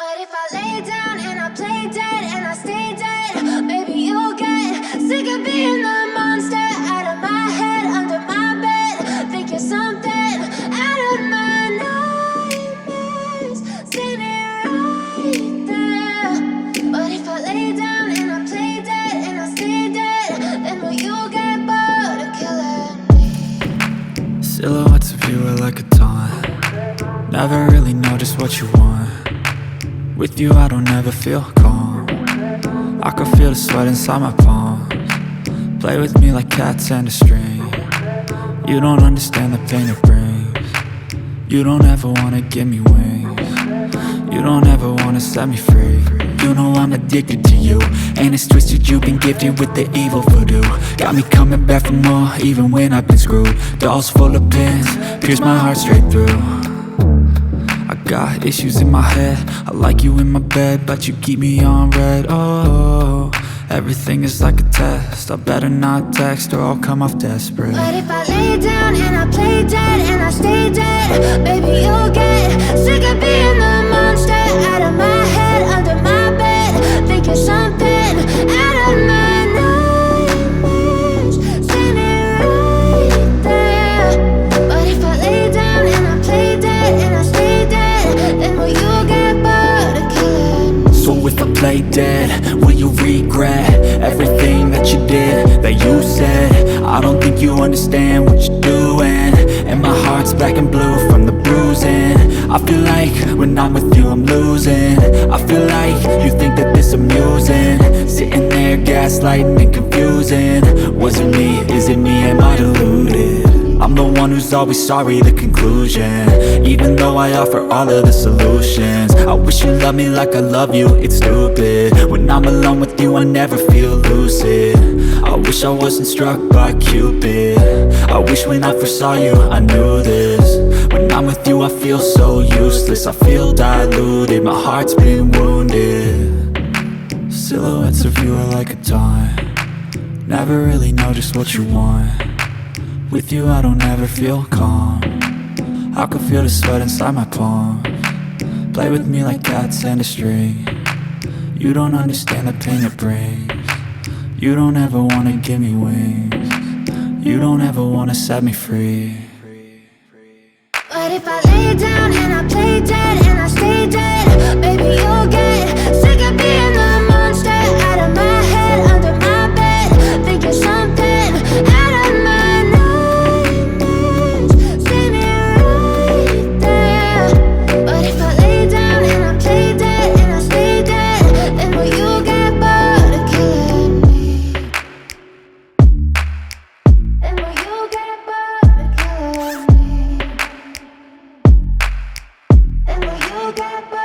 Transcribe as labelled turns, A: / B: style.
A: But if I lay down and I play dead and I stay dead, baby, you'll get sick of being the monster out of my head, under my bed. Think you're something out of my nightmares, standing right there. But if I lay down and I play dead and I stay dead, then will you get bored of killing me?
B: Silhouettes of you are like a taunt. Never really know just what you want. With you I don't ever feel calm. I can feel the sweat inside my palms. Play with me like cats and a string. You don't understand the pain it brings. You don't ever wanna give me wings. You don't ever wanna set me free. You know I'm addicted to you, and it's twisted, you've been gifted with the evil voodoo. Got me coming back for more, even when I've been screwed. Dolls full of pins, pierce my heart straight through. I got issues in my head, I like you in my bed, but you keep me on red. Oh, everything is like a test, I better not text or I'll come off desperate.
A: But if I lay down and I play dead and I stay dead, baby, you'll get sick of being the monster out of my head, under my bed. Think you're something out of my nightmares, standing right there. But if I lay down and I play dead and I stay dead, then will you get bored of killing me?
B: So if I play dead, will you regret everything that you did, that you said? I don't think you understand what you're doing, and my heart's black and blue from the bruising. I feel like when I'm with you I'm losing. I feel like you think that this amusing, sitting there gaslighting and confusing. Was it me? Is it me? Am I deluded? I'm the one who's always sorry, the conclusion, even though I offer all of the solutions. I wish you loved me like I love you, it's stupid. When I'm alone with you I never feel lucid. I wish I wasn't struck by Cupid. I wish when I first saw you I knew this. When I'm with you I feel so useless, I feel diluted, my heart's been wounded. Silhouettes of you are like a taunt. Never really know just what you want. With you I don't ever feel calm. I can feel the sweat inside my palms. Play with me like cats and a string. You don't understand the pain it brings. You don't ever wanna give me wings. You don't ever wanna set me free.
A: But if I lay down and I play dead and I stay dead, baby, you'll get sick of being the monster out of my head, under my bed. Think you're something out of my nightmares, standing right there. But if I lay down and I play dead and I stay dead, then will you get bored of killing me? Then will you get bored of killing me? And will you get back?